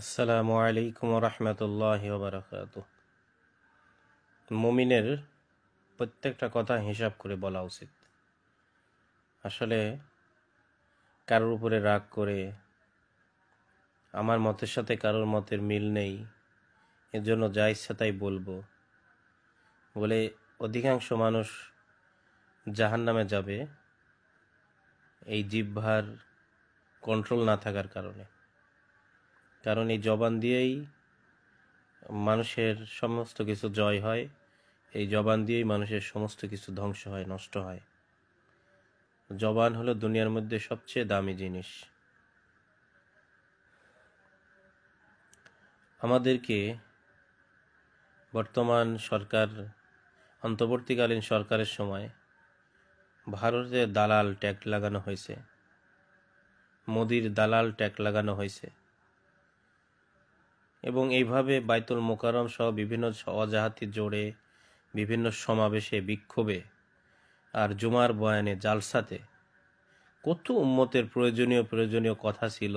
আসসালামু আলাইকুম রহমতুল্লাহ বারাকাতুহ। মুমিনের প্রত্যেকটা কথা হিসাব করে বলা উচিত। আসলে কারোর উপরে রাগ করে আমার মতের সাথে কারোর মতের মিল নেই, এর জন্য যা ইচ্ছা তাই বলবো বলে অধিকাংশ মানুষ জাহান্নামে যাবে, এই জিহ্বার কন্ট্রোল না থাকার কারণে। কারণ এই জবান দিয়েই মানুষের সমস্ত কিছু জয় হয়, এই জবান দিয়েই মানুষের সমস্ত কিছু ধ্বংস হয়, নষ্ট হয়। জবান হলো দুনিয়ার মধ্যে সবচেয়ে দামি জিনিস। আমাদেরকে বর্তমান সরকার, অন্তর্বর্তীকালীন সরকারের সময় ভারতের দালাল ট্যাক্স লাগানো হয়েছে, মোদির দালাল ট্যাক্স লাগানো হয়েছে, এবং এইভাবে বাইতুল মোকাররম সহ বিভিন্ন অজাহাতি জোড়ে, বিভিন্ন সমাবেশে, বিক্ষোভে আর জুমার বয়ানে, জালসাতে কত উম্মতের প্রয়োজনীয় কথা ছিল।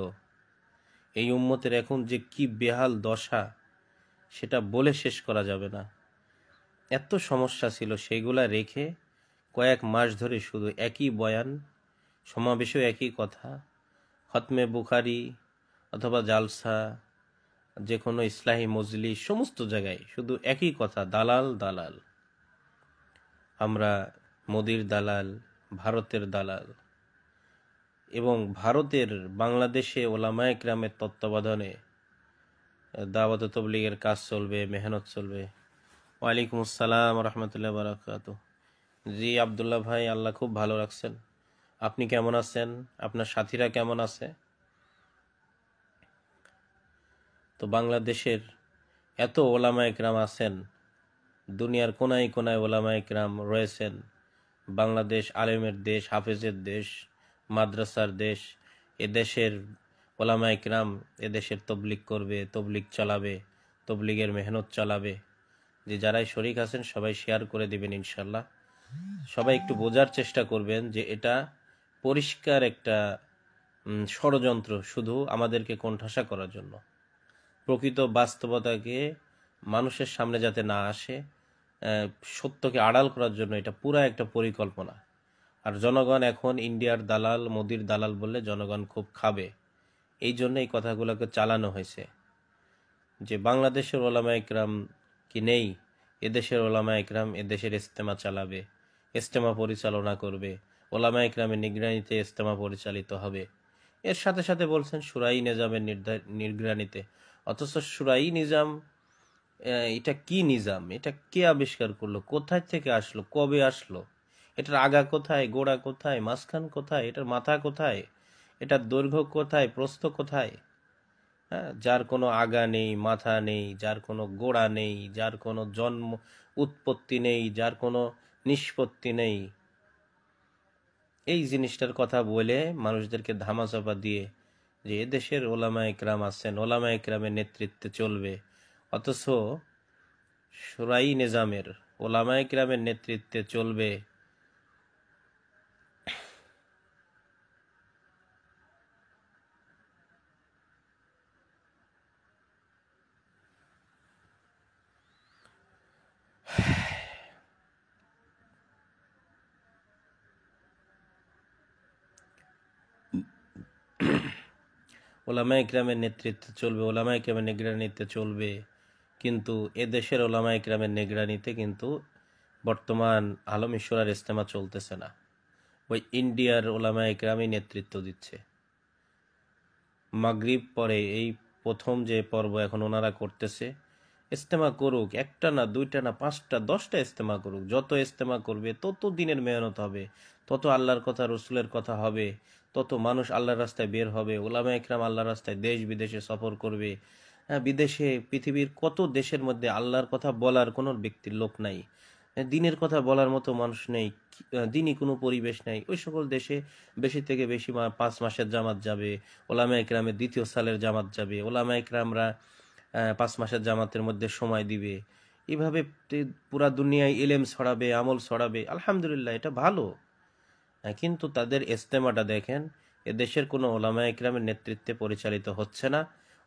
এই উম্মতের এখন যে কি বেহাল দশা সেটা বলে শেষ করা যাবে না। এত সমস্যা ছিল, সেইগুলা রেখে কয়েক মাস ধরে শুধু একই বয়ান, সমাবেশেও একই কথা, খতমে বুখারি অথবা জালসা, যে কোনো ইসলাহী মজলিস, সমস্ত জায়গায় শুধু একই কথা, দালাল দালাল। আমরা মোদির দালাল, ভারতের দালাল, এবং ভারতের বাংলাদেশে ওলামায়ে কেরামের তত্ত্বাবধানে দাওয়াত তাবলীগের কাজ চলবে, মেহনত চলবে। ওয়ালাইকুম আসসালাম রহমতুল্লাহ বারাকাতুহ। জি আবদুল্লাহ ভাই, আল্লাহ খুব ভালো রাখছেন। আপনি কেমন আছেন? আপনার সাথীরা কেমন আছে? তো বাংলাদেশের এত ওলামা একরাম আছেন, দুনিয়ার কোনায় কোনায় ওলামা একরাম রয়েছেন। বাংলাদেশ আলেমের দেশ, হাফেজের দেশ, মাদ্রাসার দেশ। এদেশের ওলামা একরাম এদেশের তবলিগ করবে, তবলিগ চালাবে, তবলিগের মেহনত চালাবে। যে যারাই শরিক আছেন সবাই শেয়ার করে দিবেন ইনশাল্লাহ। সবাই একটু বোঝার চেষ্টা করবেন যে এটা পরিষ্কার একটা ষড়যন্ত্র, শুধু আমাদেরকে কোণঠাসা করার জন্য। প্রকৃত বাস্তবতাকে মানুষের সামনে যাতে না আসে, সত্যকে আড়াল করার জন্য এটা পুরা একটা পরিকল্পনা। আর জনগণ এখন ইন্ডিয়ার দালাল, মোদির দালাল বললে জনগণ খুব খাবে। এই জন্য এই কথাগুলোকে চালানো হয়েছে যে বাংলাদেশের ওলামা একরাম কি নেই, এদেশের ওলামা একরাম এদেশের ইজতেমা চালাবে, ইজতেমা পরিচালনা করবে, ওলামা একরামের নিগরানিতে ইজতেমা পরিচালিত হবে। এর সাথে সাথে বলছেন শুরাই নিজামের নিগরানিতে। অথচ শুরাই নিজাম, এটা কি নিজাম? এটা কে আবিষ্কার করলো? কোথায় থেকে আসলো? কবে আসলো? এটার আগা কোথায়, গোড়া কোথায়, মাঝখান কোথায়, এটার মাথা কোথায়, এটার দৈর্ঘ্য কোথায়, প্রস্থ কোথায়? হ্যাঁ, যার কোনো আগা নেই, মাথা নেই, যার কোনো গোড়া নেই, যার কোনো জন্ম উৎপত্তি নেই, যার কোনো নিষ্পত্তি নেই, এই জিনিসটার কথা বলে মানুষদেরকে ধামাচাপা দিয়ে যে এদেশের ওলামা একরাম আছেন, ওলামা একরামের নেতৃত্বে চলবে। অথচ শুরাই নিজামের, ওলামা একরামের নেতৃত্বে চলবে ওলামা ইকরামের নেতৃত্বে চলবে, ওলামা ইকরামের নিগরানিতে চলবে। কিন্তু এদেশের ওলামা ইকরামের নিগরানিতে কিন্তু বর্তমান আলম ঈশ্বরের ইজতেমা চলতেছে না, ওই ইন্ডিয়ার ওলামা ইকরামই নেতৃত্ব দিচ্ছে। মাগরিব পরে এই প্রথম যে পর্ব এখন ওনারা করতেছে, ইজতেমা করুক, একটা না, দুইটা না, 5টা 10টা ইজতেমা করুক। যত ইজতেমা করবে তত দিনের মেহনত হবে, তত আল্লাহর কথা, রসুলের কথা হবে, তত মানুষ আল্লাহর রাস্তায় বের হবে। ওলামা একরাম আল্লাহর রাস্তায় দেশ বিদেশে সফর করবে। হ্যাঁ, বিদেশে, পৃথিবীর কত দেশের মধ্যে আল্লাহর কথা বলার কোনো ব্যক্তির লোক নাই, দিনের কথা বলার মতো মানুষ নেই, দিনই কোনো পরিবেশ নেই। ওই সকল দেশে বেশি থেকে বেশি 5 মাসের জামাত যাবে, ওলামা একরামের 2য় সালের জামাত যাবে, ওলামা একরামরা 5 মাসের জামাতের মধ্যে সময় দিবে। এভাবে পুরা দুনিয়ায় ইলম ছড়াবে, আমল ছড়াবে। আলহামদুলিল্লাহ, এটা ভালো। কিন্তু তাদের ইজতেমাটা দেখেন, এদেশের কোনো ওলামা ইকরামের নেতৃত্বে পরিচালিত হচ্ছে না।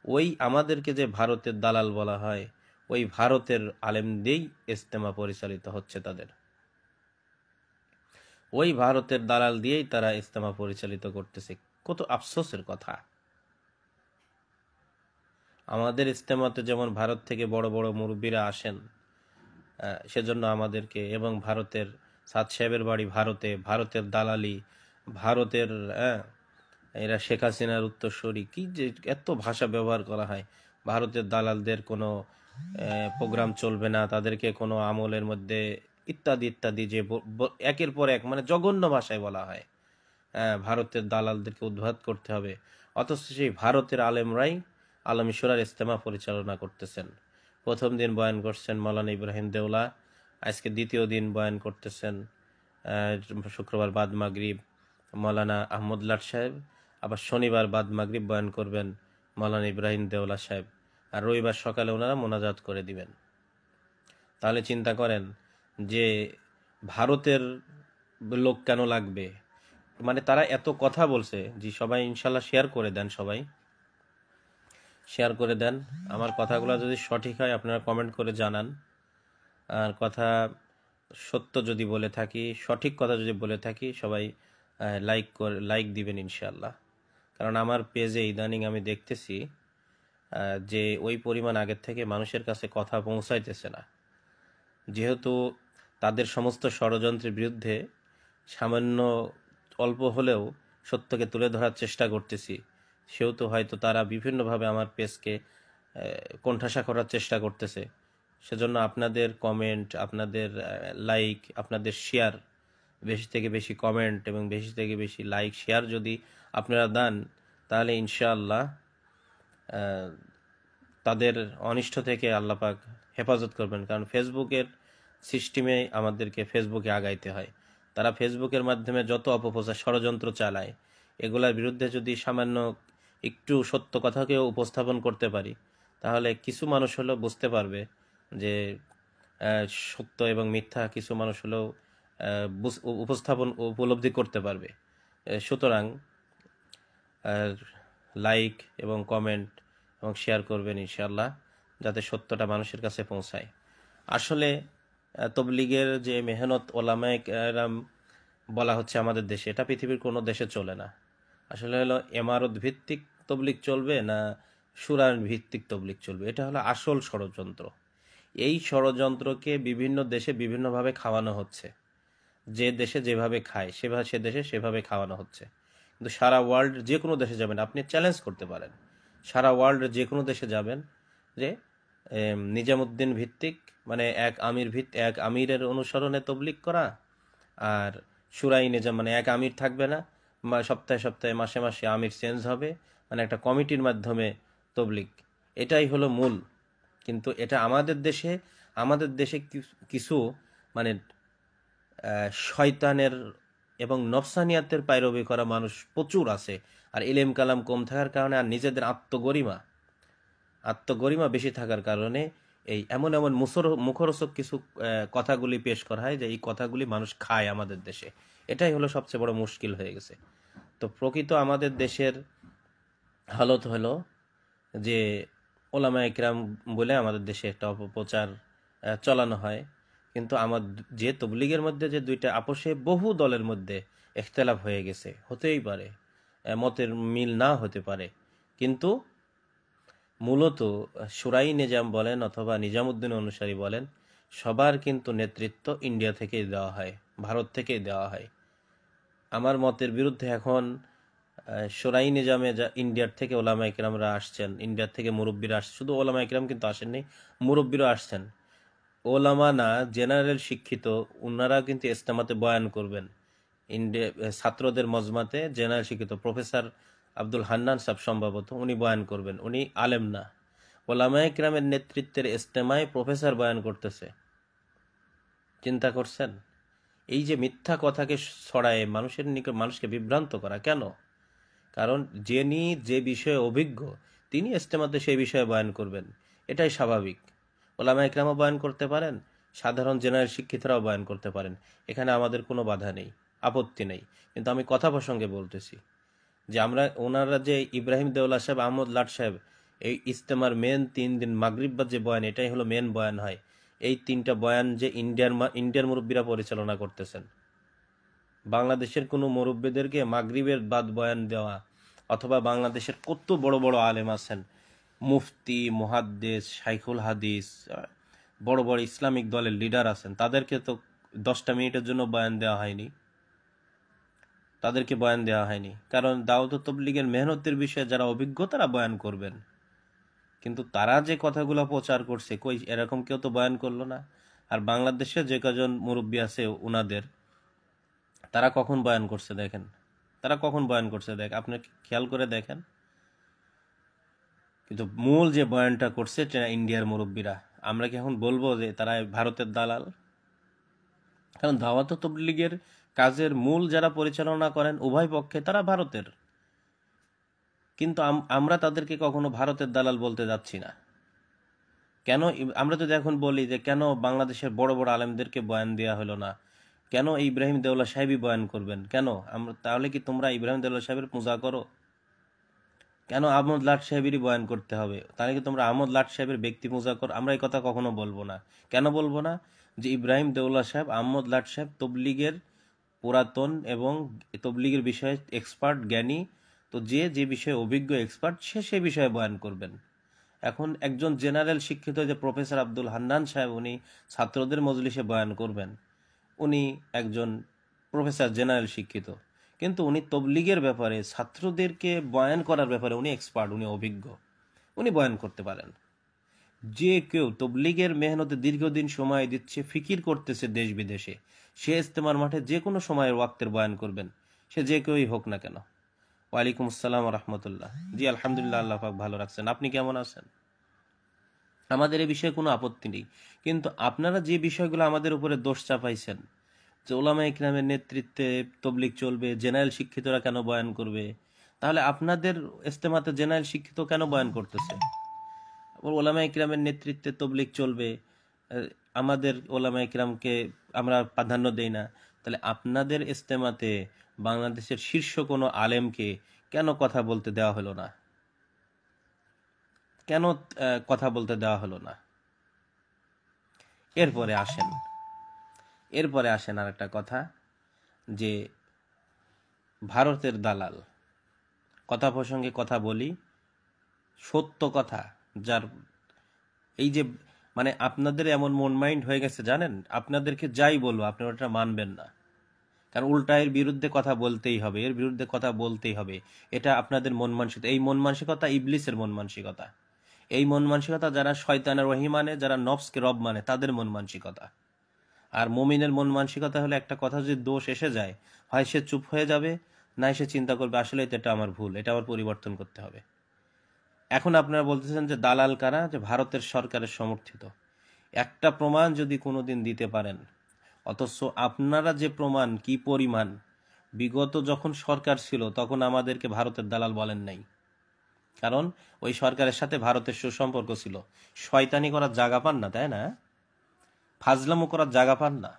ওই আমাদেরকে যে ভারতের দালাল বলা হয়, ওই ভারতের আলেম দিয়েই ইজতেমা পরিচালিত হচ্ছে তাদের। ওই ভারতের দালাল দিয়েই তারা ইজতেমা পরিচালিত করতেছে। কত আফসোসের কথা। আমাদের ইজতেমাতে যেমন ভারত থেকে বড় বড় মুরব্বীরা আসেন, সেজন্য আমাদেরকে, এবং ভারতের সাদ সাহেবের বাড়ি ভারতে, ভারতের দালালি, ভারতের এরা শেখ হাসিনার উত্তরসূরি, কি যে এত ভাষা ব্যবহার করা হয়। ভারতের দালালদের কোনো প্রোগ্রাম চলবে না, তাদেরকে কোনো আমলের মধ্যে ইত্যাদি ইত্যাদি, যে একের পর এক মানে জঘন্য ভাষায় বলা হয়। ভারতের দালালদেরকে উদ্ধার করতে হবে, অথচ সেই ভারতের আলেমরাই আলম ইশরার ইজতেমা পরিচালনা করতেছেন। প্রথম দিন বয়ান করছেন মৌলানা ইব্রাহিম দেওলা, আজকে দ্বিতীয় দিন বয়ান করতেছেন শুক্রবার বাদ মাগরিব মৌলানা আহমদ লাট সাহেব, আবার শনিবার বাদ মাগরিব বয়ান করবেন মৌলানা ইব্রাহিম দেওলা সাহেব, আর রবিবার সকালে ওনারা মোনাজাত করে দিবেন। তাহলে চিন্তা করেন যে ভারতের লোক কেন লাগবে। মানে তারা এত কথা বলছে। জি, সবাই ইনশাল্লাহ শেয়ার করে দেন, সবাই শেয়ার করে দেন। আমার কথাগুলো যদি সঠিক হয় আপনারা কমেন্ট করে জানান। আর কথা সত্য যদি বলে থাকি, সঠিক কথা যদি বলে থাকি, সবাই লাইক দিবেন ইনশাল্লাহ। কারণ আমার পেজে ইদানিং আমি দেখতেছি যে ওই পরিমাণ আগের থেকে মানুষের কাছে কথা পৌঁছাইতেছে না। যেহেতু তাদের সমস্ত ষড়যন্ত্রের বিরুদ্ধে সামান্য অল্প হলেও সত্যকে তুলে ধরার চেষ্টা করতেছি, সেহেতু হয়তো তারা বিভিন্নভাবে আমার পেজকে কোণঠাসা করার চেষ্টা করতেছে। সেজন্য আপনাদের কমেন্ট, আপনাদের লাইক, আপনাদের শেয়ার, বেশি থেকে বেশি কমেন্ট এবং বেশি থেকে বেশি লাইক শেয়ার যদি আপনারা দেন, তাহলে ইনশাআল্লাহ তাদের অনিষ্ট থেকে আল্লাহ পাক হেফাজত করবেন। কারণ ফেসবুকের সিস্টেমে আমাদেরকে ফেসবুকে আগাইতে হয়। তারা ফেসবুকের মাধ্যমে যত অপপ্রচার ষড়যন্ত্র চালায়, এগুলোর বিরুদ্ধে যদি সামান্য একটু সত্য কথাকেও উপস্থাপন করতে পারি, তাহলে কিছু মানুষ হলেও বুঝতে পারবে যে সত্য এবং মিথ্যা কিছু মানুষ হলেও উপস্থাপন উপলব্ধি করতে পারবে। সুতরাং লাইক এবং কমেন্ট এবং শেয়ার করবেন ইনশাআল্লাহ, যাতে সত্যটা মানুষের কাছে পৌঁছায়। আসলে তবলিগের যে মেহনত ওলামায়ে কেরাম বলা হচ্ছে আমাদের দেশে, এটা পৃথিবীর কোনো দেশে চলে না। আসলে হলো এমারত ভিত্তিক তবলিগ চলবে না সুরান ভিত্তিক তবলিগ চলবে, এটা হলো আসল ষড়যন্ত্র। এই ষড়যন্ত্রকে বিভিন্ন দেশে বিভিন্নভাবে খাওয়ানো হচ্ছে। যে দেশে যেভাবে খায় সে দেশে সেভাবে খাওয়ানো হচ্ছে। কিন্তু সারা ওয়ার্ল্ড যে কোনো দেশে যাবেন, আপনি চ্যালেঞ্জ করতে পারেন, সারা ওয়ার্ল্ড যে কোনো দেশে যাবেন যে নিজামুদ্দিন ভিত্তিক মানে এক আমিরের অনুসরণে তবলিগ করা, আর সুরাই নিজাম মানে এক আমির থাকবে না, সপ্তাহে সপ্তাহে মাসে মাসে আমির চেঞ্জ হবে, মানে একটা কমিটির মাধ্যমে তবলিগ, এটাই হলো মূল। কিন্তু এটা আমাদের দেশে কিছু মানে শয়তানের এবং নফসানিয়াতের পায়রবি করা মানুষ প্রচুর আছে। আর ইলেম কালাম কম থাকার কারণে আর নিজেদের আত্মগরিমা বেশি থাকার কারণে এই এমন এমন মুখরোচক কিছু কথাগুলি পেশ করা হয় যে এই কথাগুলি মানুষ খায় আমাদের দেশে। এটাই হলো সবচেয়ে বড় মুশকিল হয়ে গেছে। তো প্রকৃত আমাদের দেশের হালত হলো যে ওলামায়ে কেরাম বলে আমাদের দেশে একটা অপপ্রচার চালানো হয়। কিন্তু যে তবলিগের মধ্যে যে দুইটা আপোষে বহু দলের মধ্যে ইখতিলাফ হয়ে গেছে, হতেই পারে মতের মিল না হতে পারে, কিন্তু মূলত সুরাই নিজাম বলেন অথবা নিজামুদ্দিন অনুসারী বলেন, সবার কিন্তু নেতৃত্ব ইন্ডিয়া থেকেই দেওয়া হয়, ভারত থেকেই দেওয়া হয়। আমার মতের বিরুদ্ধে এখন সুরাই নিজামে ইন্ডিয়ার থেকে ওলামায়ে কেরামরা আসছেন, ইন্ডিয়ার থেকে মুরব্বীরা আসছেন। শুধু ওলামায়ে কেরাম কিন্তু আসেননি, মুরব্বীরা আসছেন। ওলামা না, জেনারেল শিক্ষিত, ওনারা কিন্তু ইজতেমাতে বয়ান করবেন। ছাত্রদের মজমাতে জেনারেল শিক্ষিত প্রফেসর আব্দুল হান্নান সাহেব সম্ভবত উনি বয়ান করবেন। উনি আলেম না, ওলামায়ে কেরামের নেতৃত্বের ইজতেমায় প্রফেসর বয়ান করতেছে। চিন্তা করছেন? এই যে মিথ্যা কথাকে ছড়ায় মানুষকে বিভ্রান্ত করা কেন? কারণ যিনি যে বিষয়ে অভিজ্ঞ তিনি ইজতেমাতে সেই বিষয়ে বয়ান করবেন, এটাই স্বাভাবিক। ওলামায়ে কেরামও বয়ান করতে পারেন, সাধারণ জেনারেল শিক্ষিতরাও বয়ান করতে পারেন, এখানে আমাদের কোনো বাধা নেই, আপত্তি নেই। কিন্তু আমি কথা প্রসঙ্গে বলতেছি যে ওনারা যে ইব্রাহিম দেওলা সাহেব, আহমদ লাট সাহেব, এই ইজতেমার মেন 3 দিন মাগরিব বাদ যে বয়ান, এটাই হলো মেন বয়ান হয়। এই 3টা বয়ান যে ইন্ডিয়ার মুরব্বীরা পরিচালনা করতেছেন। বাংলাদেশের কোনো মুরব্বীদেরকে মাগরিবের বাদ বয়ান দেওয়া, অথবা বাংলাদেশের কত বড় বড় আলেম আছেন, মুফতি, মুহাদ্দিস, শাইখুল হাদিস, বড় বড় ইসলামিক দলের লিডার আছেন, তাদেরকে তো 10টা মিনিটের জন্য বয়ান দেওয়া হয়নি। তাদেরকে বয়ান দেওয়া হয়নি, কারণ দাওয়াত ও তাবলীগের মেহনতের বিষয়ে যারা অভিজ্ঞ তারা বয়ান করবেন। কিন্তু তারা যে কথাগুলো প্রচার করছে, কই এরকম কেউ তো বয়ান করলো না। আর বাংলাদেশে যে কজন মুরব্বী আছে ওনাদের, তারা কখন বয়ান করছে দেখেন, তারা কখন বয়ান করছে দেখ, আপনি খেয়াল করে দেখেন। কিন্তু মূল যে বয়ানটা করছে সেটা ইন্ডিয়ার মুরব্বীরা। আমরা কি এখন বলবো যে তারা ভারতের দালাল? কারণ দাওয়াত ও তাবলীগের কাজের মূল যারা পরিচালনা করেন উভয় পক্ষে তারা ভারতের। কিন্তু আমরা তাদেরকে কখনো ভারতের দালাল বলতে যাচ্ছি না। কেন? আমরা যদি এখন বলি যে কেন বাংলাদেশের বড় বড় আলেমদেরকে বয়ান দেওয়া হলো না, কেন ইব্রাহিম দেওলা সাহেবই বয়ান করবেন, কেন? আমরা তাহলে কি তোমরা ইব্রাহিম দেওলা সাহেবের পূজা করো? কেন আহমদ লাট সাহেবেরই বয়ান করতে হবে? তাহলে কি তোমরা আহমদ লাট সাহেবের ব্যক্তি পূজা করো? আমরা এই কথা কখনো বলবো না। কেন বলবো না? যে ইব্রাহিম দেওলা সাহেব, আহমদ লাট সাহেব তবলিগের পুরাতন এবং তবলিগের বিষয়ে এক্সপার্ট, জ্ঞানী। তো যে যে বিষয়ে অভিজ্ঞ এক্সপার্ট, সে বিষয়ে বয়ান করবেন। এখন একজন জেনারেল শিক্ষিত যে প্রফেসর আব্দুল হান্নান সাহেব, উনি ছাত্রদের মজলিসে বয়ান করবেন। উনি একজন প্রফেসর জেনারেল শিক্ষিত, কিন্তু উনি তবলিগের ব্যাপারে, ছাত্রদেরকে বয়ান করার ব্যাপারে উনি এক্সপার্ট, উনি অভিজ্ঞ, উনি বয়ান করতে পারেন। যে কেউ তবলিগের মেহনতে দীর্ঘদিন সময় দিচ্ছে, ফিকির করতেছে দেশ বিদেশে, সে ইজতেমার মাঠে যে কোনো সময়ের ওয়াক্তের বয়ান করবেন, সে যে কেউই হোক না কেন। ওয়ালাইকুম আসসালাম রহমতুল্লাহ। জি আলহামদুলিল্লাহ, আল্লাহ পাক ভালো রাখছেন। আপনি কেমন আছেন? আমাদের এই বিষয়ে কোনো আপত্তি নেই, কিন্তু আপনারা যে বিষয়গুলো আমাদের উপরে দোষ চাপাইছেন, যে ওলামা ইকরামের নেতৃত্বে তবলিগ চলবে, জেনারেল শিক্ষিতরা কেন বয়ান করবে, তাহলে আপনাদের ইজতেমাতে জেনারেল শিক্ষিত কেন বয়ান করতেছে? ওলামা ইকরামের নেতৃত্বে তবলিগ চলবে, আমাদের ওলামা ইকরামকে আমরা প্রাধান্য দেই না, তাহলে আপনাদের ইজতেমাতে বাংলাদেশের শীর্ষ কোনো আলেমকে কেন কথা বলতে দেওয়া হলো না? কেন কথা বলতে দেওয়া হলো না? এরপরে আসেন আর একটা কথা, যে ভারতের দালাল কথা প্রসঙ্গে কথা বলি, সত্য কথা। যার এই যে মানে আপনাদের এমন মন মাইন্ড হয়ে গেছে জানেন, আপনাদেরকে যাই বলবো আপনারা ওটা মানবেন না, কারণ উল্টা এর বিরুদ্ধে কথা বলতেই হবে, এর বিরুদ্ধে কথা বলতেই হবে। এটা আপনাদের মন মানসিকতা, এই মন মানসিকতা ইবলিসের মন মানসিকতা। এই মন মানসিকতা যারা শয়তানের ওহী মানে, যারা নফসকে রব মানে, তাদের মন মানসিকতা। আর মুমিনের মন মানসিকতা হলে একটা কথা যদি দোষ এসে যায়, হয় সে চুপ হয়ে যাবে, না সে চিন্তা করবে আসলে এটা আমার ভুল, এটা আমার পরিবর্তন করতে হবে। এখন আপনারা বলতেছেন যে দালাল কারা? যে ভারতের সরকারের সমর্থিত। একটা প্রমাণ যদি কোনোদিন দিতে পারেন, অথচ আপনারা যে প্রমাণ কি পরিমাণ, বিগত যখন সরকার ছিল তখন আমাদেরকে ভারতের দালাল বলেন নাই, কারণ ওই সরকারের সাথে ভারতের সুসম্পর্ক ছিল। শয়তানি করার জায়গা পান না, তাই না? ফাজলামো করার জায়গা পান না।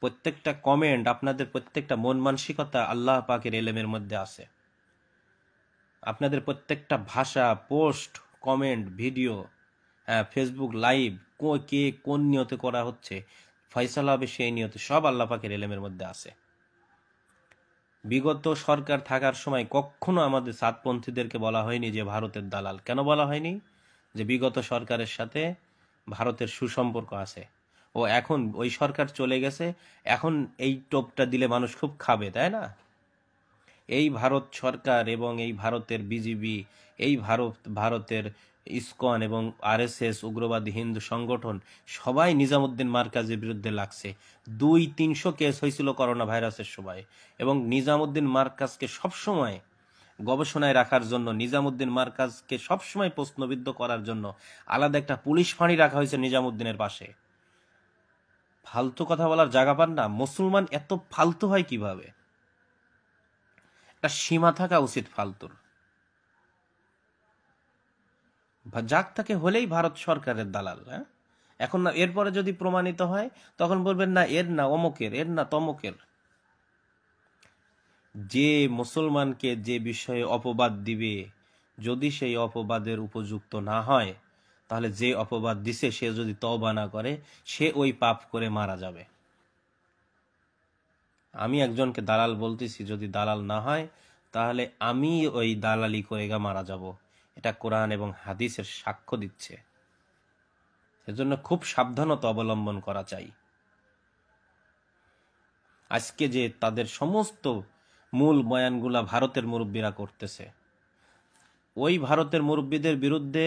প্রত্যেকটা কমেন্ট, আপনাদের প্রত্যেকটা মন মানসিকতা আল্লাহ পাকের এলেমের মধ্যে আছে। আপনাদের প্রত্যেকটা ভাষা, post, comment, video, Facebook live, কে কোন নিয়তে করা হচ্ছে, ফয়সালা হবে সেই নিয়তে, সব আল্লাহ পাকের এলেমের মধ্যে আছে। বিগত সরকার থাকার সময় কখনো আমাদের সাতপন্থীদেরকে বলা হয়নি যে ভারতের দালাল। কেন বলা হয়নি? যে বিগত সরকারের সাথে ভারতের সুসম্পর্ক আছে। ও এখন ওই সরকার চলে গেছে, এখন এই টোপটা দিলে মানুষ খুব খাবে, তাই না? এই ভারত সরকার এবং এই ভারতের বিজিবি, এই ভারতের ইসকন এবং আরএসএস, উগ্রবাদী হিন্দু সংগঠন, সবাই নিজামুদ্দিন মারকাজের বিরুদ্ধে লাগছে। 200-300 কেস হয়েছিল করোনা ভাইরাসের সময়, এবং নিজামুদ্দিন মারকাজকে সবসময় গবেষণায় রাখার জন্য, নিজামুদ্দিন মারকাজকে সবসময় প্রশ্নবিদ্ধ করার জন্য আলাদা একটা পুলিশ ফাঁড়ি রাখা হয়েছে নিজামুদ্দিনের পাশে। ফালতু কথা বলার জায়গা পান না? মুসলমান এত ফালতু হয় কিভাবে? একটা সীমা থাকা উচিত ফালতুর। যাক তাকে হলেই ভারত সরকারের দালাল। হ্যাঁ, এখন না, এরপরে যদি প্রমাণিত হয় তখন বলবেন না এর না অমুকের, এর না তমুকের। যে মুসলমানকে যে বিষয়ে অপবাদ দিবে, যদি সেই অপবাদের উপযুক্ত না হয়, তাহলে যে অপবাদ দিছে সে যদি তওবা না করে, সে ওই পাপ করে মারা যাবে। আমি একজনকে দালাল বলতেছি, যদি দালাল না হয় তাহলে আমি ওই দালালি করে মারা যাব। এটা কোরআন এবং হাদিসের সাক্ষ্য দিচ্ছে। সেজন্য খুব সাবধানতা অবলম্বন করা চাই। আজকে যে তাদের সমস্ত মূল বয়ানগুলা ভারতের মুরব্বীরা করতেছে, ওই ভারতের মুরব্বীদের বিরুদ্ধে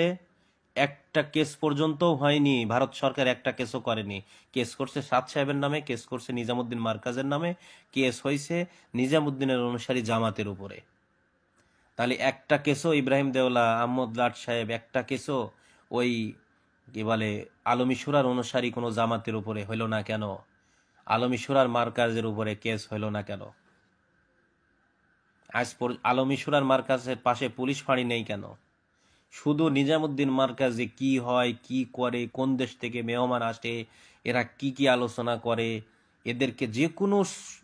একটা কেস পর্যন্তও হয়নি। ভারত সরকার একটা কেসও করেনি। কেস করছে সাদ সাহেবের নামে, কেস করছে নিজামুদ্দিন মার্কাজের নামে, কেস হয়েছে নিজামুদ্দিনের অনুসারী জামাতের উপরে। তাহলে একটা কেসও ইব্রাহিম দেওলা, আহমদ লাট সাহেব, একটা কেসও ওই কি বলে আলমী সুরার অনুসারী কোনো জামাতের উপরে হইল না কেন? আলমী সুরার মার্কাজের উপরে কেস হইল না কেন? আজ আলমী সুরার মার্কাজের পাশে পুলিশ ফাঁড়ি নেই কেন? শুধু নিজামুদ্দিন মার্কাজে কি হয়, কি করে, কোন দেশ থেকে মেহমান আসে, এরা কি কি আলোচনা করে, এদেরকে যে কোনো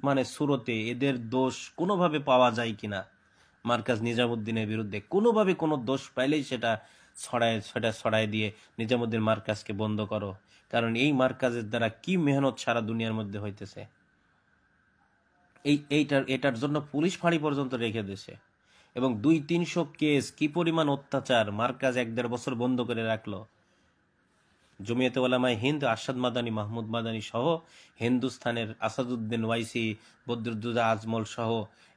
মানে সুরতে এদের দোষ কোনোভাবে পাওয়া যায় কিনা, মার্কাজ নিজামুদ্দিনের বিরুদ্ধে কোনোভাবে কোনো দোষ পাইলেই সেটা ছড়ায় দিয়ে নিজামুদ্দিন মার্কাজকে বন্ধ করো। কারণ এই মার্কাজের দ্বারা কি মেহনত সারা দুনিয়ার মধ্যে হইতেছে, এটার জন্য পুলিশ ফাঁড়ি পর্যন্ত রেখে দিয়েছে। এবং 200-300 কেস, কি পরিমাণ অত্যাচার! মার্কাজ 1-1.5 বছর বন্ধ করে রাখলো। জমিয়তে ওলামায়ে হিন্দ, আরশাদ মাদানী, মাহমুদ মাদানী সহ হিন্দুস্তানের আসাদুদ্দিন ওয়াইসি, বদরুদ্দোজা আজমল সহ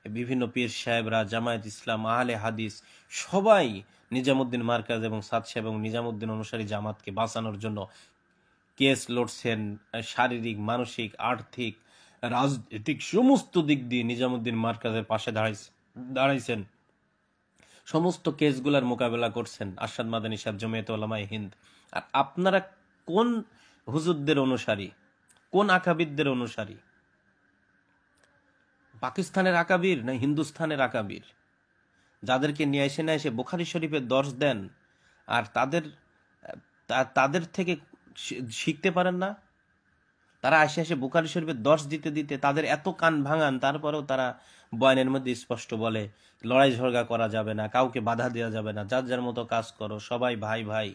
বিভিন্ন পীর সাহেবরা, জামায়াত ইসলাম, আহলে হাদিস সবাই নিজামুদ্দিন মার্কাজ এবং সাদ সাহেব এবং নিজামুদ্দিন অনুসারী জামাতকে বাঁচানোর জন্য কেস লড়ছেন। শারীরিক, মানসিক, আর্থিক, রাজনৈতিক সমস্ত দিক দিয়ে নিজামুদ্দিন মার্কাজের পাশে দাঁড়াইছেন। সমস্ত কেসগুলার মোকাবেলা করছেন আরশাদ মাদানী সাহেব, জমিয়তে ওলামায়ে হিন্দ। আর আপনারা কোন হুজুরদের অনুসারী, কোন আকাবিরদের অনুসারী? পাকিস্তানের আকাবির না হিন্দুস্তানের আকাবির? যাদেরকে নিয়ে এসে বুখারী শরীফের দর্শ দেন, আর তাদের থেকে শিখতে পারেন না? তারা এসে বুখারী শরীফের দর্শ দিতে দিতে তাদের এত কান ভাঙান, তারপরেও তারা বয়ানের মধ্যে স্পষ্ট বলে লড়াই ঝগড়া করা যাবে না, কাউকে বাধা দেওয়া যাবে না, যার যার মতো কাজ করো, সবাই ভাই ভাই,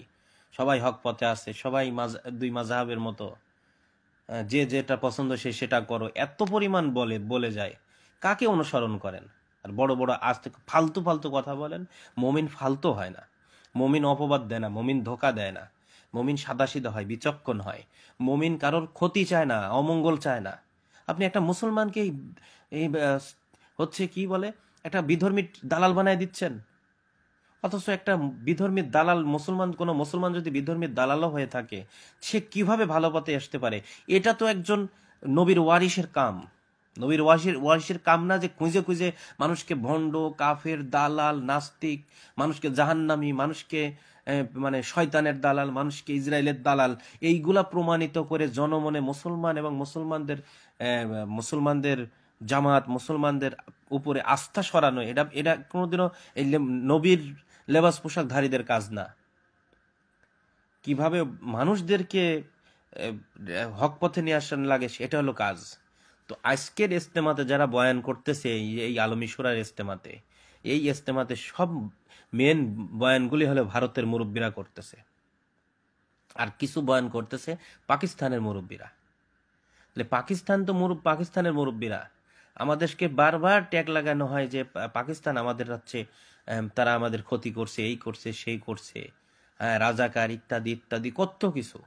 সবাই হক পথে আছে, সবাই দুই মাযহাবের মতো, যে যেটা পছন্দ সে সেটা করো, এত পরিমাণ বলে যায়। কাকে অনুসরণ করেন? আর বড় বড় আজ থেকে ফালতু ফালতু কথা বলেন। মমিন ফালতু হয় না, মমিন অপবাদ দেয় না, মমিন ধোকা দেয় না, মমিন সাদাসিধা হয়, বিচক্ষণ হয়। মমিন কারোর ক্ষতি চায় না, অমঙ্গল চায় না। আপনি একটা মুসলমানকে এই হচ্ছে কি বলে একটা বিধর্মী দালাল বানায় দিচ্ছেন। অথচ একটা বিধর্মী দালাল, কোনো মুসলমান যদি বিধর্মী দালালও হয়ে থাকে, সে কিভাবে ভালো পথে আসতে পারে? এটা তো একজন নবীর ওয়ারিসের কাম। নবীর ওয়ারিসের কাম না যে খুঁজে খুঁজে মানুষকে ভণ্ড, কাফের, দালাল, নাস্তিক, মানুষকে জাহান্নামী, মানুষকে মানে শয়তানের দালাল, মানুষকে ইসরায়েলের দালাল, এইগুলা প্রমাণিত করে জনমনে মুসলমান এবং মুসলমানদের জামাত, মুসলমানদের উপরে আস্থা সরানো, এটা কোনোদিনও এই নবীর লেবাস পোশাকধারীদের কাজ না। কিভাবে মানুষদেরকে হক পথে নিয়ে আসার লাগে সেটা হলো কাজ। তো আজকের ইজতেমাতে যারা বয়ান করতেছে, এই আলমী সুরার ইজতেমাতে, এই ইজতেমাতে সব মেন বয়ানগুলি হলো ভারতের মুরব্বীরা করতেছে, আর কিছু বয়ান করতেছে পাকিস্তানের মুরব্বীরা। পাকিস্তান তো পাকিস্তানের মুরব্বীরা। আমাদেরকে বারবার ট্যাগ লাগানো হয় যে পাকিস্তান আমাদের হচ্ছে, তারা আমাদের ক্ষতি করছে, এই করছে, সেই করছে, রাজাকার, ইত্যাদি ইত্যাদি কত কিছু।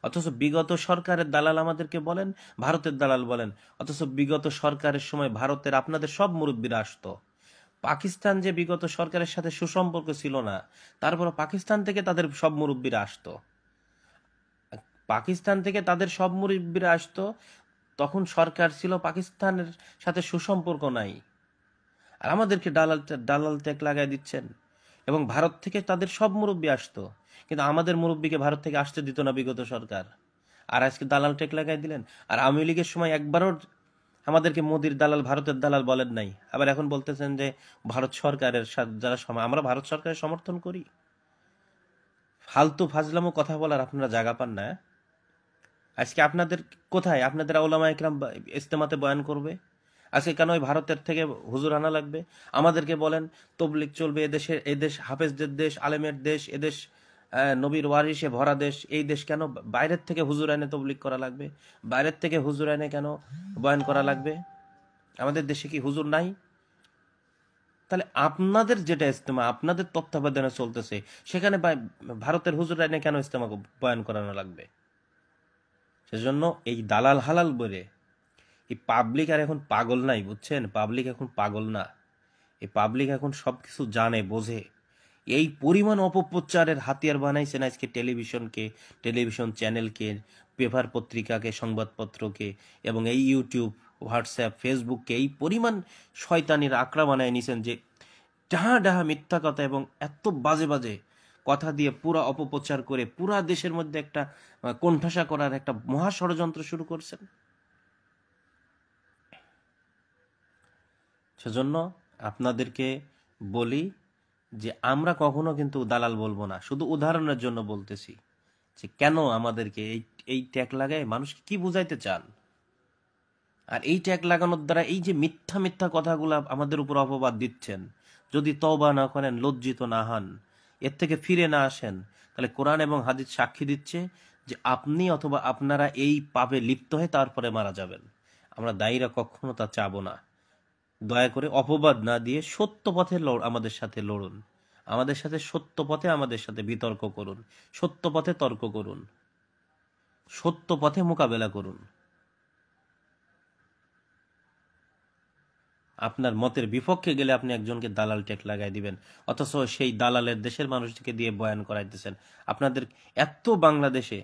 অথচ বিগত সরকারের দালাল আমাদেরকে বলেন, ভারতের দালাল বলেন। অথচ বিগত সরকারের সময় ভারতের আপনাদের সব মুরব্বীরা আসতো। পাকিস্তান যে বিগত সরকারের সাথে সুসম্পর্ক ছিল না, তারপর পাকিস্তান থেকে তাদের সব মুরব্বীরা আসতো। পাকিস্তান থেকে তাদের সব মুরব্বীরা আসতো, তখন সরকার ছিল পাকিস্তানের সাথে সুসম্পর্ক নাই, আর আমাদেরকে দালাল ট্যাগ লাগাই দিচ্ছেন। এবং ভারত থেকে তাদের সব মুরব্বী আসতো, কিন্তু আমাদের মুরব্বীকে ভারত থেকে আসতে দিত না বিগত সরকার, আর আজকে দালাল ট্যাগ লাগাই দিলেন। আর আওয়ামী লীগের সময় একবারও আমাদেরকে মোদির দালাল, ভারতের দালাল বলেন নাই, আবার এখন বলতেছেন যে ভারত সরকারের সাথে যারা আমরা ভারত সরকারের সমর্থন করি। ফালতু ফাজলামো কথা বলার আপনারা জায়গা পান না। আজকে আপনাদের কোথায় আপনাদের ওলামা একরাম ইজতেমাতে বয়ান করবে? আজকে কেন ওই ভারতের থেকে হুজুর আনা লাগবে? আমাদেরকে বলেন তবলিগ চলবে, এদেশ হাফেজদের দেশ, আলেমের দেশ, এদেশ নবীর ওয়ারিসে ভরা দেশ, এই দেশ কেন বাইরের থেকে হুজুর আনে তবলিগ করা লাগবে? বাইরের থেকে হুজুর আনে কেন বয়ান করা লাগবে? আমাদের দেশে কি হুজুর নাই? তাহলে আপনাদের যেটা ইস্তেমা আপনাদের তত্ত্বাবধানে চলতেছে, সেখানে ভারতের হুজুর আইনে কেন ইস্তেমা বয়ান করানো লাগবে? সেজন্য এই দালাল হালাল বলে এই পাবলিক আর এখন পাগল নাই, বুঝছেন? পাবলিক এখন পাগল না, এই পাবলিক এখন সবকিছু জানে, বোঝে। এই পরিমাণ অপপ্রচারের হাতিয়ার বানাইছেন আজকে টেলিভিশন চ্যানেলকে, পেপার পত্রিকাকে, সংবাদপত্রকে, এবং এই ইউটিউব, হোয়াটসঅ্যাপ, ফেসবুককে এই পরিমাণ শয়তানির আঁকড়া বানায় নিছেন যে ডাহা ডাহা মিথ্যা কথা এবং এত বাজে বাজে কথা দিয়ে পুরা অপপ্রচার করে পুরা দেশের মধ্যে একটা কোণঠাসা করার একটা মহা ষড়যন্ত্র শুরু করছেন। সেজন্য আপনাদেরকে বলি যে আমরা কখনো কিন্তু দালাল বলবো না, শুধু উদাহরণের জন্য বলতেছি যে কেন আমাদেরকে এই এই ট্যাগ লাগায় মানুষকে কি বুঝাইতে চান। আর এই ট্যাগ লাগানোর দ্বারা এই যে মিথ্যা মিথ্যা কথাগুলো আমাদের উপর অপবাদ দিচ্ছেন, যদি তওবা না করেন, লজ্জিত না হন, এর থেকে ফিরে না আসেন, তাহলে কোরআন এবং হাদিস সাক্ষী দিচ্ছে যে আপনি অথবা আপনারা এই পাপে লিপ্ত হয়ে তারপরে মারা যাবেন। আমরা দায়ীরা কখনো তা চাবো না। দয়া করে অপবাদ না দিয়ে সত্য পথে আমাদের সাথে লড়ুন, আমাদের সাথে সত্য পথে আমাদের সাথে বিতর্ক করুন, সত্য পথে তর্ক করুন, সত্য পথে মোকাবেলা করুন। আপনার মতের বিপক্ষে গেলে আপনি একজনকে দালাল ট্যাগ লাগাই দিবেন, অথচ সেই দালালের দেশের মানুষটিকে দিয়ে বয়ান করাইতেছেন। আপনাদের এত বাংলাদেশে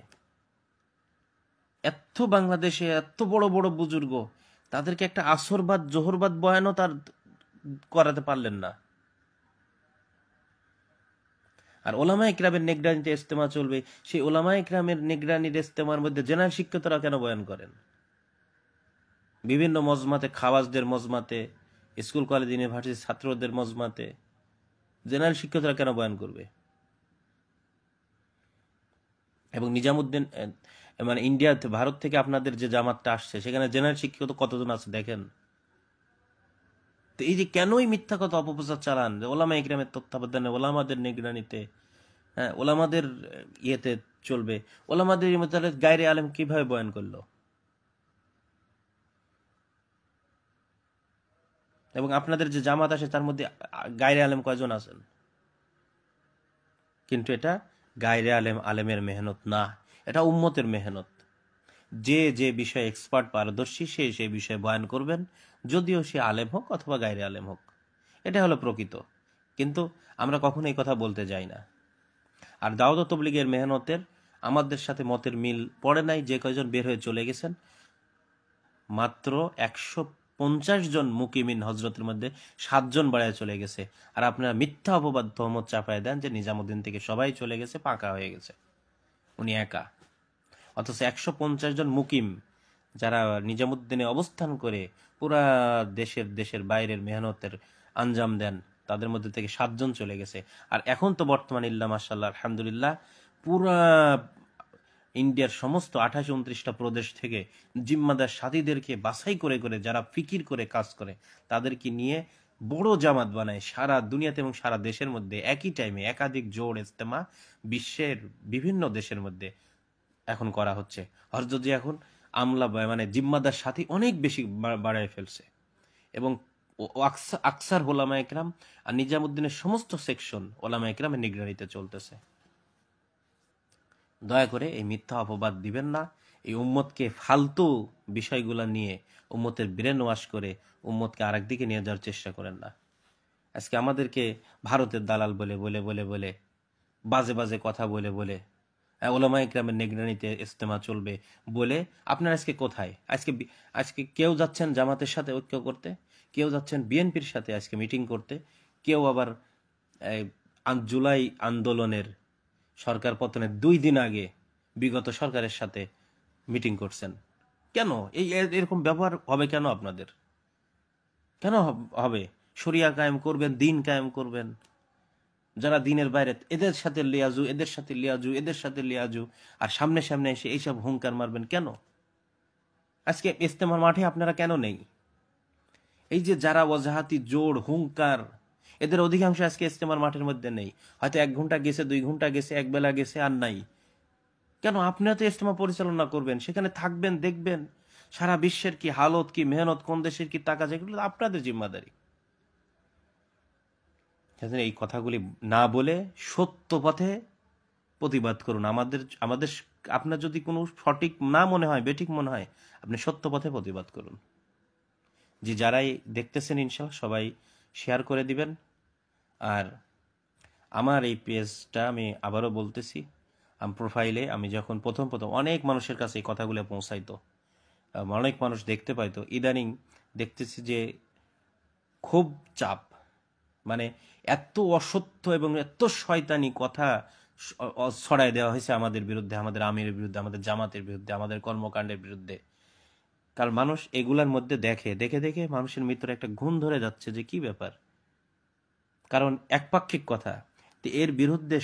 এত বড় বড় বুজুর্গ, তাদেরকে একটা আসরবাদ জোহরবাদ বয়ানও তার করাতে পারলেন না। আর ওলামা ইকরামের নিগরানিতে ইজতেমা চলবে, সেই ওলামা ইকরামের নিগরানির ইজতেমার মধ্যে জেনারেল শিক্ষকরা কেন বয়ান করেন? বিভিন্ন মজমাতে, খাওয়াজদের মজমাতে, স্কুল কলেজ ইউনিভার্সিটির ছাত্রদের মজমাতে জেনারেল শিক্ষকরা কেন বয়ান করবে? এবং নিজামুদ্দিন মানে ইন্ডিয়াতে, ভারত থেকে আপনাদের যে জামাতটা আসছে, সেখানে জেনারেল শিক্ষক কতজন আছে দেখেন তো। এই যে কেনই মিথ্যা কথা অপপ্রচার চালান যে ওলামা ইকরামের তত্ত্বাবধানে, ওলামাদের নিগরানিতে, হ্যাঁ, ওলামাদের ইয়েতে চলবে, ওলামাদের গায়রে আলেম কিভাবে বয়ান করলো? এবং আপনাদের যে জামাত আসে তার মধ্যে গায়রে আলেম কয়জন আছেন? কিন্তু এটা গায়রে আলেমের মেহনত না, এটা উম্মতের মেহনত। যে যে বিষয়ে এক্সপার্ট, পারদর্শী, সে সেই বিষয়ে বয়ান করবেন, যদিও সে আলেম হোক অথবা গায়রে আলেম হোক। এটা হলো প্রকৃত। কিন্তু আমরা কখনো এই কথা বলতে যাই না। আর দাওয়াত তবলিগের মেহনতের আমাদের সাথে মতের মিল পড়ে নাই। যে কয়জন বের হয়ে চলে গেছেন, মাত্র 150 জন মুকিমিন হজরতের মধ্যে 7 জন বাড়ায় চলে গেছে। আর আপনারা মিথ্যা অপবাদ তহমত চাপায় দেন যে নিজামুদ্দিন থেকে সবাই চলে গেছে, পাকা হয়ে গেছে, উনি একা। অথচ 150 জন মুকিম যারা নিজামুদ্দিনে অবস্থান করে পুরা দেশের বাইরের মেহনতের আঞ্জাম দেন, তাদের মধ্যে থেকে 7 জন চলে গেছে। আর এখন তো বর্তমান ইল্লা মাশাআল্লাহ আলহামদুলিল্লাহ পুরা ইন্ডিয়ার সমস্ত 28-29টা প্রদেশ থেকে জিম্মাদার সাথীদেরকে বাছাই করে করে, যারা ফিকির করে কাজ করে, তাদেরকে নিয়ে বড় জামাত বানায় সারা দুনিয়াতে এবং সারা দেশের মধ্যে একই টাইমে একাধিক জোড় ইজতেমা বিশ্বের বিভিন্ন দেশের মধ্যে এখন করা হচ্ছে। হযরত জি এখন আমলা মানে জিম্মাদার সাথী অনেক বেশি বাড়ায় ফেলছে। এবং আকসার ওলামা একরাম আর নিজামুদ্দিনের সমস্ত সেকশন ওলামা একরামের নিগরানিতে চলতেছে। দয়া করে এই মিথ্যা অপবাদ দিবেন না। এই উম্মতকে ফালতু বিষয়গুলো নিয়ে উম্মতের ব্রেন ওয়াশ করে উম্মতকে আরেক দিকে নিয়ে যাওয়ার চেষ্টা করেন না। আজকে আমাদেরকে ভারতের দালাল বলে বলে বলে বলে বাজে বাজে কথা বলে বলে ওলামা ইকরামের নিগরানিতে ইজতেমা চলবে বলে আপনার আজকে কোথায়? আজকে কেউ যাচ্ছেন জামাতের সাথে ঐক্য করতে, কেউ যাচ্ছেন বিএনপির সাথে আজকে মিটিং করতে, কেউ আবার জুলাই আন্দোলনের সরকার পতনের 2 দিন আগে বিগত সরকারের সাথে মিটিং করছেন। কেন এই এরকম ব্যবহার হবে? কেন আপনাদের কেন হবে? শরিয়া কায়েম করবেন, দিন কায়েম করবেন, যারা দিনের বাইরে এদের সাথে লিয়াজু, এদের সাথে লিয়াজু, এদের সাথে লিয়াজু, আর সামনে সামনে এসে এইসব হুঙ্কার মারবেন কেন? আজকে ইজতেমার মাঠে আপনারা কেন নেই? এই যে যারা ওয়াজাহাতি জোর হুঙ্কার, এদের অধিকাংশ আজকে ইজতেমার মাঠের মধ্যে নেই। হয়তো 1 ঘন্টা গেছে, 2 ঘন্টা গেছে, একবেলা গেছে, আর নাই। কেন? আপনিও তো ইজতেমা পরিচালনা করবেন, সেখানে থাকবেন, দেখবেন সারা বিশ্বের কি হালত, কি মেহনত, কোন দেশের কি টাকা, যেগুলো আপনাদের জিম্মাদারি। এই কথাগুলি না বলে সত্য পথে প্রতিবাদ করুন। আমাদের আমাদের আপনার যদি কোনো সঠিক না মনে হয়, বেঠিক মনে হয়, আপনি সত্য পথে প্রতিবাদ করুন। যে যারাই দেখতেছেন ইনশাল্লাহ সবাই শেয়ার করে দিবেন। আর আমার এই পেজটা আমি আবারও বলতেছি, প্রোফাইলে আমি যখন প্রথম অনেক মানুষের কাছে এই কথাগুলো পৌঁছাইতো, অনেক মানুষ দেখতে পাইতো, ইদানিং দেখতেছি যে খুব চাপ, মানে এত অসত্য এবং এত শয়তানি কথা ছড়াই দেওয়া হয়েছে আমাদের বিরুদ্ধে, আমাদের আমিরের বিরুদ্ধে, আমাদের জামাতের বিরুদ্ধে, আমাদের কর্মকাণ্ডের বিরুদ্ধে। কারণ মানুষ এগুলার মধ্যে দেখে দেখে দেখে মানুষের ভিতরে একটা ঘুম ধরে যাচ্ছে যে কি ব্যাপার। কারণ একপাক্ষিক কথা, তো এর বিরুদ্ধে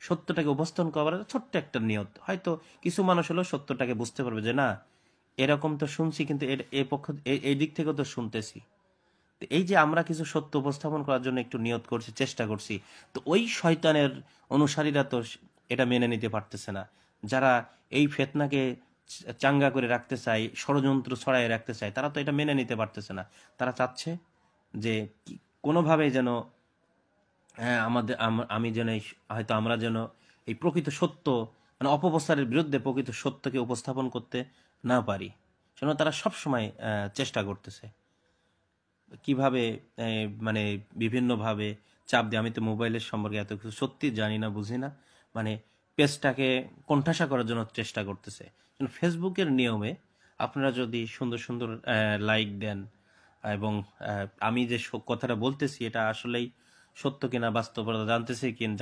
সত্যটাকে উপস্থাপন করার ছোট্ট একটা নিয়ত, হয়তো কিছু মানুষ হলো সত্যটাকে বুঝতে পারবে যে না, এরকম তো শুনছি, কিন্তু এর এই পক্ষ এই দিক থেকেও তো শুনতেছি। তো এই যে আমরা কিছু সত্য উপস্থাপন করার জন্য একটু নিয়ত করছি, চেষ্টা করছি, তো ওই শয়তানের অনুসারীরা তো এটা মেনে নিতে পারতেছে না। যারা এই ফেতনাকে চাঙ্গা করে রাখতে চায়, ষড়যন্ত্র ছড়াই রাখতে চায়, তারা তো এটা মেনে নিতে পারতেছে না। তারা চাচ্ছে যে কোনোভাবে যেন আমাদের আমি যেন হয়তো আমরা যেন এই প্রকৃত সত্য, মানে অপপ্রচারের বিরুদ্ধে প্রকৃত সত্যকে উপস্থাপন করতে না পারি। সেজন্য তারা সবসময় চেষ্টা করতেছে কিভাবে মানে বিভিন্নভাবে চাপ দিয়ে। আমি তো মোবাইলের সম্পর্কে এত কিছু সত্যি জানি না, বুঝি না, মানে পেজটাকে কোণঠাসা করার জন্য চেষ্টা করতেছে। ফেসবুকের নিয়মে আপনারা যদি সুন্দর সুন্দর লাইক দেন, এবং আমি যে কথাটা বলতেছি এটা আসলেই সত্য কিনা, বাস্তবতা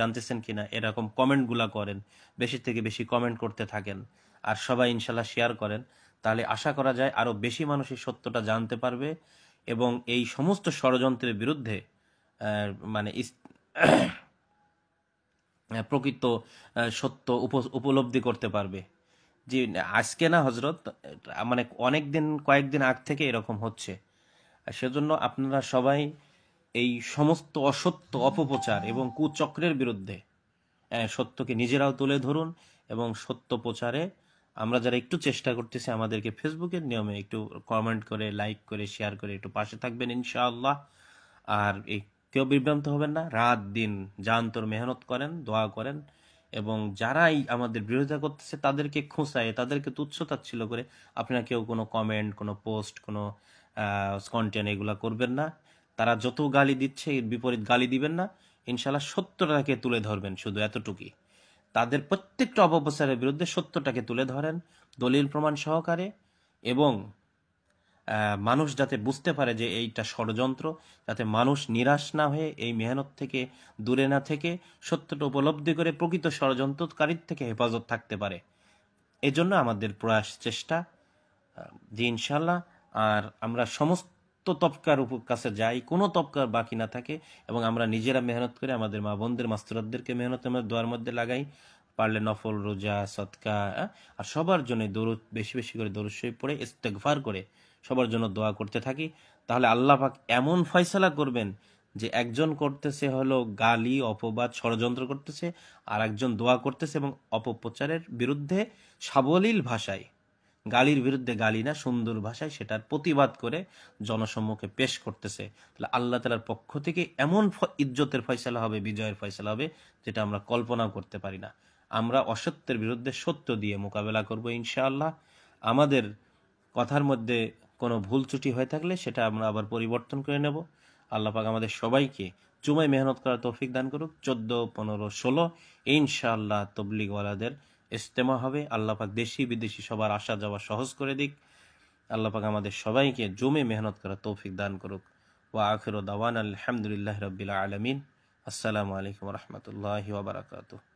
জানতেছেন কিনা, এরকম কমেন্টগুলা করেন, বেশি থেকে বেশি কমেন্ট করতে থাকেন, আর সবাই ইনশাল্লাহ শেয়ার করেন, তাহলে আশা করা যায় আরো বেশি মানুষ এই সত্যটা জানতে পারবে এবং এই সমস্ত ষড়যন্ত্রের বিরুদ্ধে মানে প্রকৃত সত্য উপলব্ধি করতে পারবে। জি, আজকে না হজরত, মানে কয়েকদিন আগ থেকে এরকম হচ্ছে। সেজন্য আপনারা সবাই এই সমস্ত অসত্য, অপপ্রচার এবং কুচক্রের বিরুদ্ধে সত্যকে নিজেরাও তুলে ধরুন, এবং সত্য প্রচারে আমরা যারা একটু চেষ্টা করতেছি, আমাদেরকে ফেসবুকের নিয়মে একটু কমেন্ট করে, লাইক করে, শেয়ার করে একটু পাশে থাকবেন ইনশাআল্লাহ। আর এই কেউ বিভ্রান্ত হবেন না, রাত দিন জানতোর মেহনত করেন, দোয়া করেন, এবং যারাই আমাদের বিরোধিতা করতেছে তাদেরকে খোঁচায়, তাদেরকে তুচ্ছ-তাচ্ছিল্য করে আপনারা কেউ কোনো কমেন্ট, কোনো পোস্ট, কোনো কন্টেন্ট এগুলা করবেন না। তারা যত গালি দিচ্ছে এর বিপরীত গালি দিবেন না, ইনশাল্লাহ সত্যটাকে তুলে ধরবেন, শুধু এতটুকুই। তাদের প্রত্যেকটা অপপ্রচারের বিরুদ্ধে সত্যটাকে তুলে ধরেন দলিল প্রমাণ সহকারে, এবং মানুষ যাতে বুঝতে পারে যে এইটা ষড়যন্ত্র, যাতে মানুষ নিরাশ না হয়ে এই মেহনত থেকে দূরে না থেকে সত্যটা উপলব্ধি করে প্রকৃত ষড়যন্ত্রকারীর থেকে হেফাজত থাকতে পারে। এই জন্য আমাদের প্রয়াস, চেষ্টা যে ইনশাল্লাহ আর আমরা সমস্ত তবকার কাছে যাই, কোনো তবকার বাকি না থাকে, এবং আমরা নিজেরা মেহনত করে আমাদের মা বোনদের, মাস্তুরাতদেরকে মেহনত আমরা দোয়ার মধ্যে লাগাই, পারলে নফল, রোজা, সদকা, আর সবার জন্য দরুদ, বেশি বেশি করে দরুদ শরীফ পড়ে ইস্তেগফার করে সবার জন্য দোয়া করতে থাকি। তাহলে আল্লাহ পাক এমন ফয়সালা করবেন যে একজন করতেছে হলো গালি, অপবাদ, ষড়যন্ত্র করতেছে, আর একজন দোয়া করতেছে এবং অপপ্রচারের বিরুদ্ধে সাবলীল ভাষায়, গালির বিরুদ্ধে গালি না, সুন্দর ভাষায় সেটার প্রতিবাদ করে জনসম্মুখে পেশ করতেছে। তাহলে আল্লাহ তাআলার পক্ষ থেকে এমন ইজ্জতের ফয়সালা হবে, বিজয়ের ফয়সালা হবে, যেটা আমরা কল্পনাও করতে পারি না। আমরা অসত্যের বিরুদ্ধে সত্য দিয়ে মোকাবেলা করব ইনশাআল্লাহ। আমাদের কথার মধ্যে কোনো ভুল ত্রুটি হয়ে থাকলে সেটা আমরা আবার পরিবর্তন করে নেব। আল্লাহ পাক আমাদের সবাইকে জুমায় মেহনত করার তৌফিক দান করুক। 14, 15, 16 ইনশাআল্লাহ তবলিগওয়ালাদের ইজতেমা হবে। আল্লাহ পাক দেশি বিদেশি সবার আসা যাওয়া সহজ করে দিক। আল্লাহ পাক আমাদের সবাইকে জমে মেহনত করার তৌফিক দান করুক। ওয়া আখিরু দাওয়ানা আলহামদুলিল্লাহি রাব্বিল আলামিন। আসসালামু আলাইকুম ওয়া রাহমাতুল্লাহি ওয়া বারাকাতুহু।